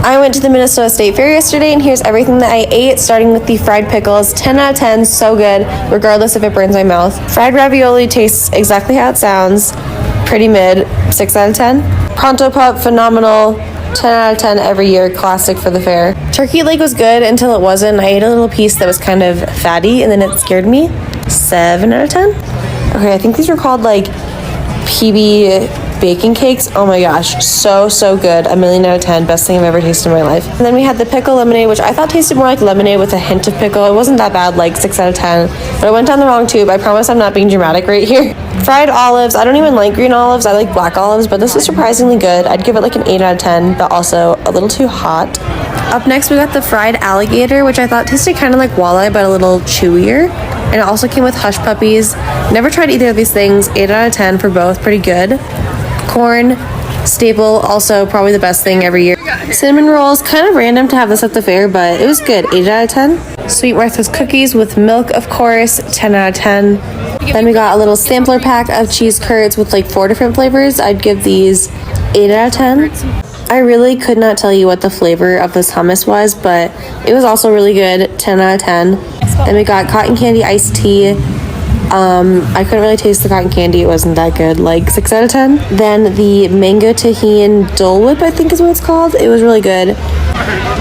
I went to the Minnesota State Fair yesterday, and here's everything that I ate, starting with the fried pickles. 10 out of 10, so good, regardless if it burns my mouth. Fried ravioli tastes exactly how it sounds. Pretty mid, 6 out of 10. Pronto Pup, phenomenal. 10 out of 10 every year, classic for the fair. Turkey leg was good until it wasn't. I ate a little piece that was kind of fatty, and then it scared me. 7 out of 10. Okay, I think these were called like PB baking cakes. Oh my gosh, so good. 1,000,000 out of 10, best thing I've ever tasted in my life. And then we had the pickle lemonade, which I thought tasted more like lemonade with a hint of pickle. It wasn't that bad, like 6 out of 10, but I went down the wrong tube. I promise I'm not being dramatic right here. Fried olives. I don't even like green olives. I like black olives, but this is surprisingly good. I'd give it like an 8 out of 10, but also a little too hot. Up next, we got the fried alligator, which I thought tasted kind of like walleye, but a little chewier. And it also came with hush puppies. Never tried either of these things. 8 out of 10 for both. Pretty good. Corn, staple, also probably the best thing every year. Cinnamon rolls, kind of random to have this at the fair, but it was good. 8 out of 10. Sweet Martha's cookies with milk, of course. 10 out of 10. Then we got a little sampler pack of cheese curds with like 4 different flavors. I'd give these 8 out of 10. I really could not tell you what the flavor of this hummus was, but it was also really good. 10 out of 10. Then we got cotton candy iced tea. I couldn't really taste the cotton candy. It wasn't that good, like 6 out of 10. Then the mango tahini Dole Whip, I think is what it's called. It was really good.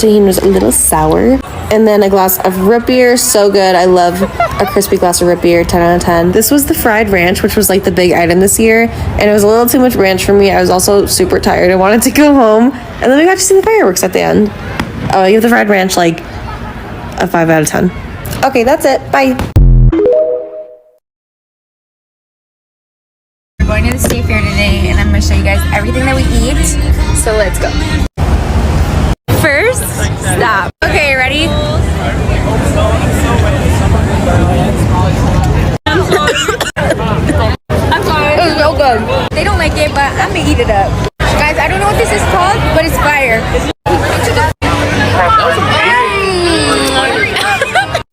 Tahini was a little sour. And then a glass of root beer, so good. I love a crispy glass of root beer, 10 out of 10. This was the fried ranch, which was like the big item this year, and it was a little too much ranch for me. I was also super tired. I wanted to go home, and then we got to see the fireworks at the end. Oh, I give the fried ranch like a 5 out of 10. Okay, that's it. Bye. We're going to the state fair today, and I'm going to show you guys everything that we eat. So let's go. First stop. Okay, ready? I'm sorry. It was so good. They don't like it, but I'm gonna eat it up. Guys, I don't know what this is called, but it's fire.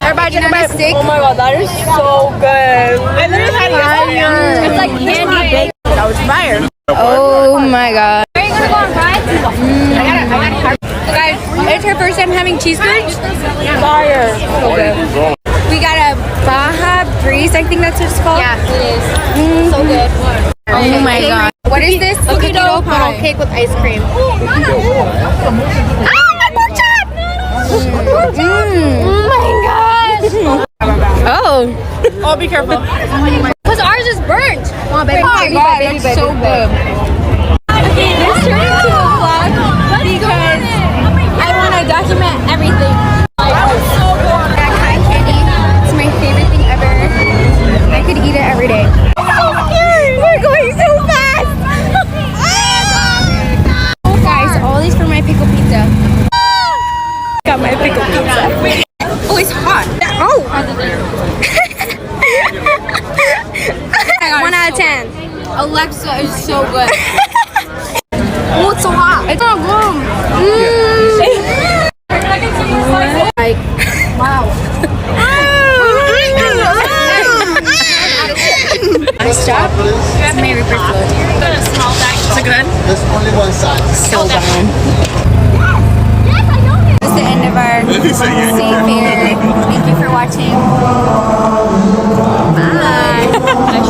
Everybody on a stick. Oh my god, that is so good. I literally had it. It's like candy baked. That was fire. Oh my god. Are you gonna go on rides? Guys, it's her first time having cheese curds. Fire. So good. We got a Baja Breeze, I think that's what it's called. Yeah, it is. So good. Oh my god. What is this? A cookie dough funnel cake with ice cream. Oh my pork chop! Oh my gosh. Oh. Oh, be careful. Because ours is burnt. Oh my god, it's so good. Okay, this turned into a vlog because I want to document everything. So good. That cotton candy. It's my favorite thing ever. I could eat it every day. I'm so scared. We're going so fast. Guys, all these for my pickle pizza. Got my pickle pizza. Oh, it's hot. Oh. 1 out of 10. Alexa is so good. Oh, it's so hot. It's so good. Like, wow. Nice job. It's my reaper float. Is it good? There's only one size. So bad. That's the end of our state fair. Thank you for watching. Bye.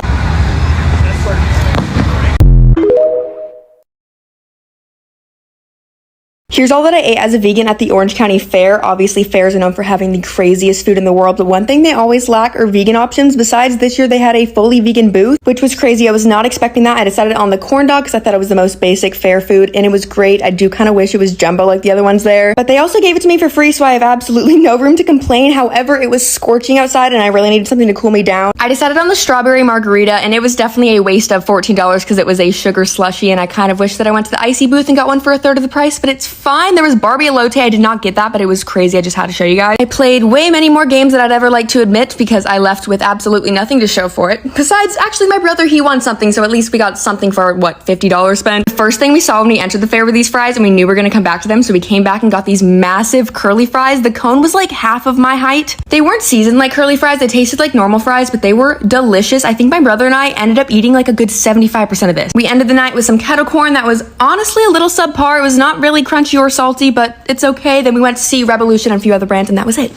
Here's all that I ate as a vegan at the Orange County Fair. Obviously, fairs are known for having the craziest food in the world, but one thing they always lack are vegan options. Besides, this year they had a fully vegan booth, which was crazy. I was not expecting that. I decided on the corn dog because I thought it was the most basic fair food, and it was great. I do kind of wish it was jumbo like the other ones there, but they also gave it to me for free, so I have absolutely no room to complain. However, it was scorching outside, and I really needed something to cool me down. I decided on the strawberry margarita, and it was definitely a waste of $14 because it was a sugar slushie, and I kind of wish that I went to the icy booth and got one for a third of the price, but it's fine. There was Barbie elote. I did not get that, but it was crazy. I just had to show you guys. I played way many more games than I'd ever like to admit because I left with absolutely nothing to show for it. Besides, actually, my brother, he won something, so at least we got something for, what, $50 spent? The first thing we saw when we entered the fair were these fries, and we knew we were gonna come back to them, so we came back and got these massive curly fries. The cone was like half of my height. They weren't seasoned like curly fries. They tasted like normal fries, but they were delicious. I think my brother and I ended up eating like a good 75% of this. We ended the night with some kettle corn that was honestly a little subpar. It was not really crunchy crunchy or salty, but it's okay. Then we went to see Revolution and a few other brands, and that was it.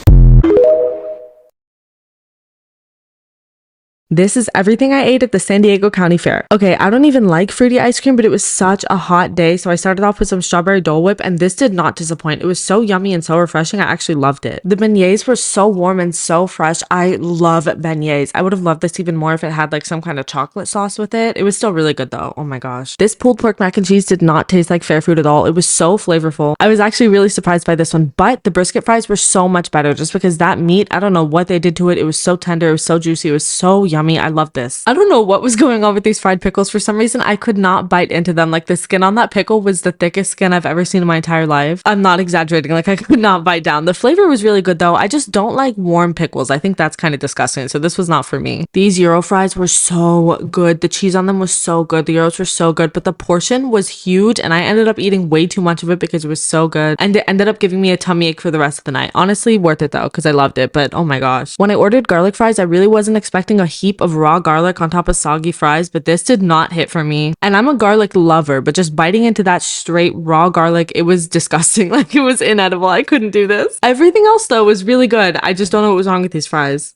This is everything I ate at the San Diego County Fair. Okay, I don't even like fruity ice cream, but it was such a hot day, so I started off with some strawberry Dole Whip, and this did not disappoint. It was so yummy and so refreshing. I actually loved it. The beignets were so warm and so fresh. I love beignets. I would have loved this even more if it had like some kind of chocolate sauce with it. It was still really good though. Oh my gosh. This pulled pork mac and cheese did not taste like fair food at all. It was so flavorful. I was actually really surprised by this one, but the brisket fries were so much better just because that meat, I don't know what they did to it. It was so tender. It was so juicy. It was so yummy. I love this. I don't know what was going on with these fried pickles. For some reason, I could not bite into them. Like the skin on that pickle was the thickest skin I've ever seen in my entire life. I'm not exaggerating. Like I could not bite down. The flavor was really good though. I just don't like warm pickles. I think that's kind of disgusting. So this was not for me. These Euro fries were so good. The cheese on them was so good. The Euros were so good, but the portion was huge and I ended up eating way too much of it because it was so good. And it ended up giving me a tummy ache for the rest of the night. Honestly, worth it though, because I loved it. But oh my gosh. When I ordered garlic fries, I really wasn't expecting a heap of raw garlic on top of soggy fries, but this did not hit for me. And I'm a garlic lover, but just biting into that straight raw garlic, it was disgusting. Like it was inedible. I couldn't do this. Everything else though was really good. I just don't know what was wrong with these fries.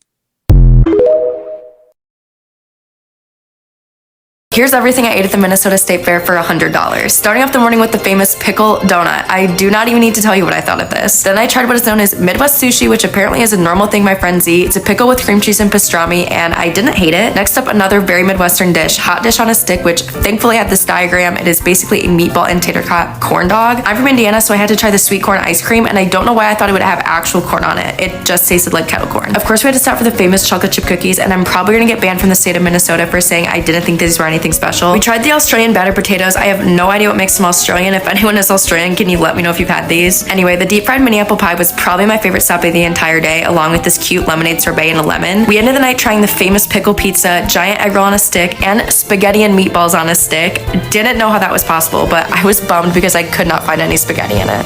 Here's everything I ate at the Minnesota State Fair for $100. Starting off the morning with the famous pickle donut. I do not even need to tell you what I thought of this. Then I tried what is known as Midwest sushi, which apparently is a normal thing my friends eat. It's a pickle with cream cheese and pastrami, and I didn't hate it. Next up, another very Midwestern dish, hot dish on a stick, which thankfully had this diagram. It is basically a meatball and tater tot corn dog. I'm from Indiana, so I had to try the sweet corn ice cream, and I don't know why I thought it would have actual corn on it. It just tasted like kettle corn. Of course, we had to stop for the famous chocolate chip cookies, and I'm probably gonna get banned from the state of Minnesota for saying I didn't think these were anything special. We tried the Australian battered potatoes. I have no idea what makes them Australian. If anyone is Australian, can you let me know if you've had these? Anyway, the deep fried mini apple pie was probably my favorite stop of the entire day, along with this cute lemonade sorbet and a lemon. We ended the night trying the famous pickle pizza, giant egg roll on a stick, and spaghetti and meatballs on a stick. Didn't know how that was possible, but I was bummed because I could not find any spaghetti in it.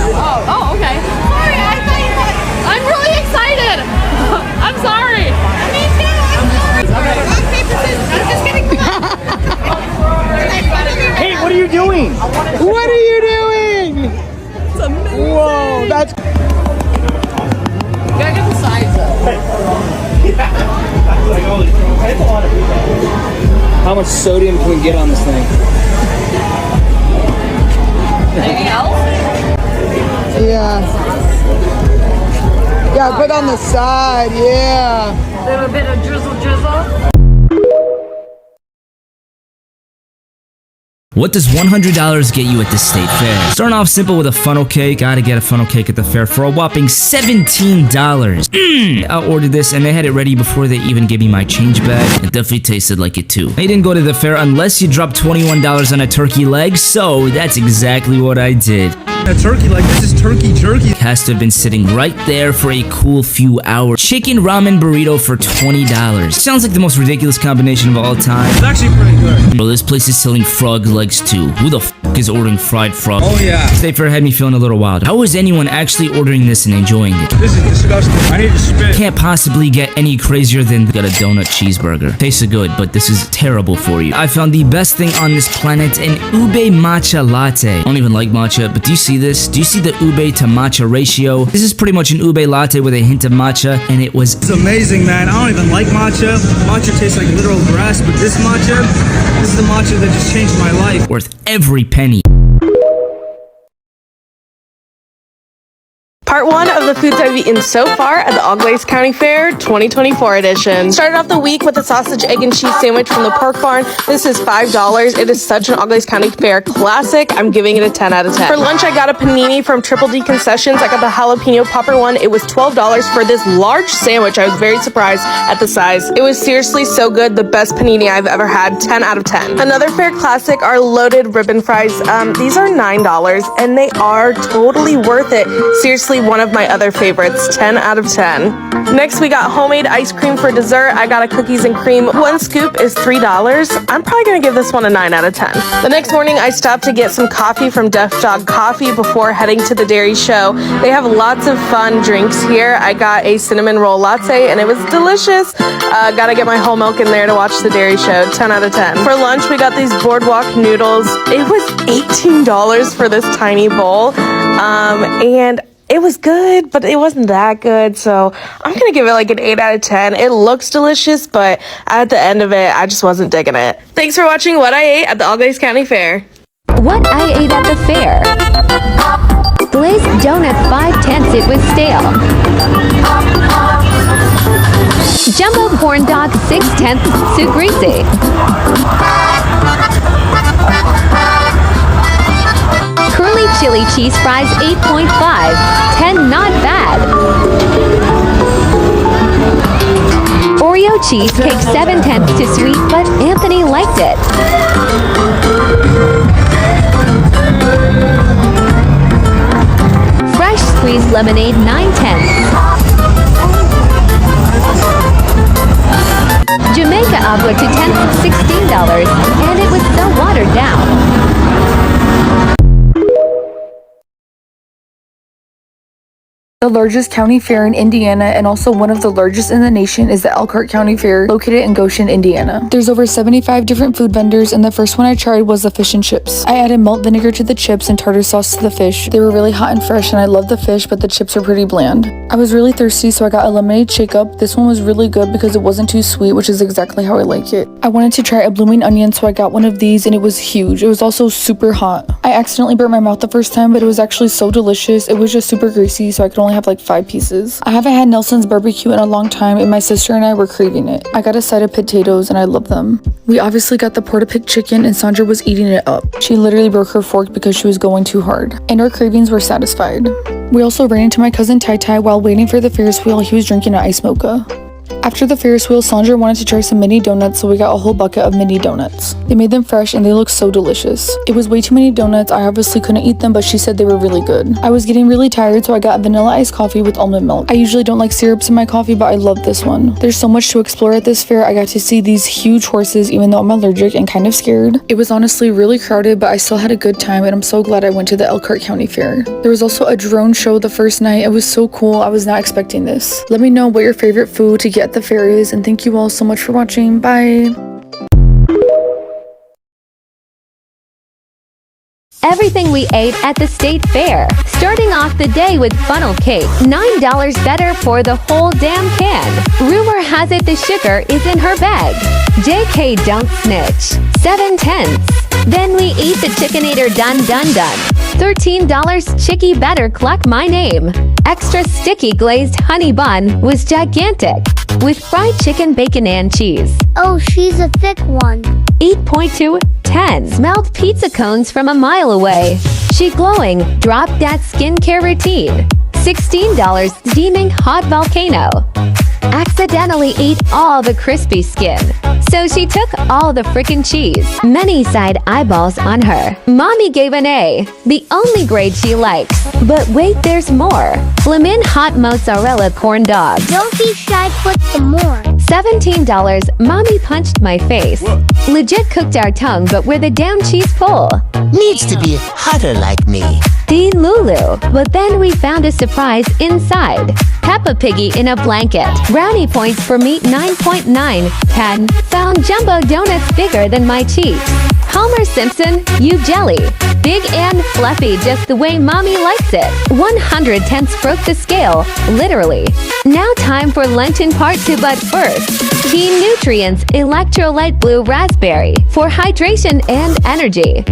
Oh, okay. Sorry, I'm really excited. I'm sorry. Me too. I'm sorry. Rock, paper, scissors. I'm just kidding. Hey, what are you doing? What are you doing? It's amazing. Whoa, that's. You gotta get the sides up. How much sodium can we get on this thing? Anything else? Yeah. Yeah, put on the side, yeah. A little bit of drizzle. What does $100 get you at the state fair? Starting off simple with a funnel cake. Gotta get a funnel cake at the fair for a whopping $17. I ordered this and they had it ready before they even gave me my change bag. It definitely tasted like it too. They didn't go to the fair unless you dropped $21 on a turkey leg, so that's exactly what I did. A turkey like this is turkey jerky. Has to have been sitting right there for a cool few hours. Chicken ramen burrito for $20. Sounds like the most ridiculous combination of all time. It's actually pretty good. Bro, this place is selling frog legs too. Who the f is ordering fried frog? Oh yeah. State Fair had me feeling a little wild. How is anyone actually ordering this and enjoying it? This is disgusting. I need to spit. Can't possibly get any crazier than got a donut cheeseburger. Tastes good, but this is terrible for you. I found the best thing on this planet, an ube matcha latte. I don't even like matcha, but do you see this? Do you see the ube to matcha ratio? This is pretty much an ube latte with a hint of matcha, and it was It's amazing, man. I don't even like matcha. Matcha tastes like literal grass, but this is the matcha that just changed my life. worth every penny. Part 1 of the foods I've eaten so far at the Auglaize County Fair 2024 edition. Started off the week with a sausage, egg, and cheese sandwich from the Pork Barn. This is $5. It is such an Auglaize County Fair classic. I'm giving it a 10 out of 10. For lunch, I got a panini from Triple D Concessions. I got the jalapeno popper one. It was $12 for this large sandwich. I was very surprised at the size. It was seriously so good. The best panini I've ever had. 10 out of 10. Another fair classic are loaded ribbon fries. These are $9 and they are totally worth it. Seriously, one of my other favorites, 10 out of 10. Next, we got homemade ice cream for dessert. I got a cookies and cream. One scoop is $3. I'm probably gonna give this one a 9 out of 10. The next morning, I stopped to get some coffee from Def Jog Coffee before heading to the dairy show. They have lots of fun drinks here. I got a cinnamon roll latte and it was delicious. Gotta get my whole milk in there to watch the dairy show. 10 out of 10. For lunch, we got these boardwalk noodles. It was $18 for this tiny bowl. And it was good, but it wasn't that good, so I'm gonna give it like an 8 out of 10. It looks delicious, but at the end of it, I just wasn't digging it. Thanks for watching what I ate at the Algays County Fair. What I ate at the fair. Glazed donut 5/10 it was stale. Jumbo corn dog 6/10 too greasy. Curly chili cheese fries 8.5, 10 not bad. Oreo cheesecake 7/10 too sweet, but Anthony liked it. Fresh squeezed lemonade 9/10. Jamaica Agua to 10, $16, and it was so watered down. The largest county fair in Indiana and also one of the largest in the nation is the Elkhart County Fair located in Goshen, Indiana. There's over 75 different food vendors and the first one I tried was the fish and chips. I added malt vinegar to the chips and tartar sauce to the fish. They were really hot and fresh and I love the fish but the chips are pretty bland. I was really thirsty so I got a lemonade shake up. This one was really good because it wasn't too sweet, which is exactly how I like it. I wanted to try a blooming onion so I got one of these and it was huge. It was also super hot. I accidentally burnt my mouth the first time but it was actually so delicious. It was just super greasy so I could only have like 5 pieces. I haven't had Nelson's barbecue in a long time and my sister and I were craving it. I got a side of potatoes and I love them. We obviously got the porta-pick chicken and Sandra was eating it up. She literally broke her fork because she was going too hard. And our cravings were satisfied. We also ran into my cousin Tai Tai while waiting for the Ferris wheel. He was drinking an ice mocha. After the Ferris wheel, Sandra wanted to try some mini donuts, so we got a whole bucket of mini donuts. They made them fresh and they looked so delicious. It was way too many donuts. I obviously couldn't eat them, but she said they were really good. I was getting really tired, so I got vanilla iced coffee with almond milk. I usually don't like syrups in my coffee, but I love this one. There's so much to explore at this fair. I got to see these huge horses, even though I'm allergic and kind of scared. It was honestly really crowded, but I still had a good time, and I'm so glad I went to the Elkhart County Fair. There was also a drone show the first night. It was so cool. I was not expecting this. Let me know what your favorite food to get at the fair is, and thank you all so much for watching. Bye! Everything we ate at the state fair. Starting off the day with funnel cake, $9 better for the whole damn can. Rumor has it the sugar is in her bag. JK don't snitch, 7/10. Then we eat the Chickinator done. $13 Chicky better cluck my name. Extra sticky glazed honey bun was gigantic with fried chicken, bacon, and cheese. Oh, she's a thick one. 8.2, 10. Smelled pizza cones from a mile away. She glowing, drop that skincare routine. $16 steaming hot volcano. Accidentally ate all the crispy skin. So she took all the frickin' cheese. Many side eyeballs on her. Mommy gave an A, the only grade she likes. But wait, there's more. Flamin' hot mozzarella corn dog. Don't be shy, put some more. $17, Mommy punched my face. Legit cooked our tongue, but we're the damn cheese pull. Needs to be hotter like me. Tea Lulu. But then we found a surprise inside. Peppa Piggy in a blanket. Brownie points for meat 9.9, 10. Found jumbo donuts bigger than my cheeks. Homer Simpson, you jelly. Big and fluffy just the way Mommy likes it. 110 broke the scale, literally. Now time for luncheon part 2, but first. Key Nutrients Electrolyte Blue Raspberry for hydration and energy.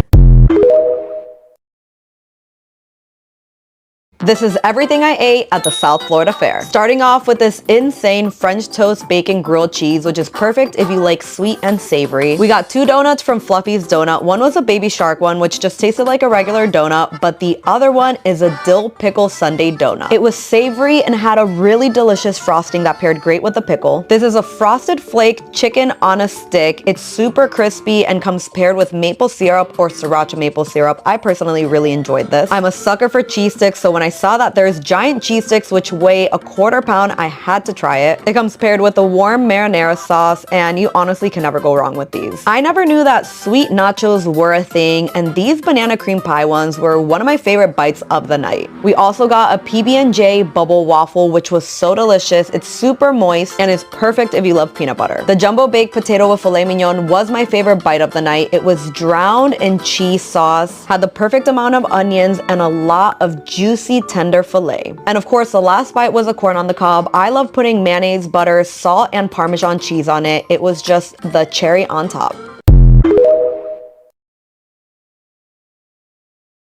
This is everything I ate at the South Florida Fair. Starting off with this insane French toast bacon grilled cheese, which is perfect if you like sweet and savory. We got 2 donuts from Fluffy's Donut. One was a baby shark one, which just tasted like a regular donut, but the other one is a dill pickle sundae donut. It was savory and had a really delicious frosting that paired great with the pickle. This is a frosted flake chicken on a stick. It's super crispy and comes paired with maple syrup or sriracha maple syrup. I personally really enjoyed this. I'm a sucker for cheese sticks, so when I saw that there's giant cheese sticks which weigh a quarter pound, I had to try it. It comes paired with a warm marinara sauce, and you honestly can never go wrong with these. I never knew that sweet nachos were a thing, and these banana cream pie ones were one of my favorite bites of the night. We also got a PB&J bubble waffle, which was so delicious. It's super moist and is perfect if you love peanut butter. The jumbo baked potato with filet mignon was my favorite bite of the night. It was drowned in cheese sauce, had the perfect amount of onions, and a lot of juicy tender filet. And of course, the last bite was a corn on the cob. I love putting mayonnaise, butter, salt, and Parmesan cheese on it. It was just the cherry on top.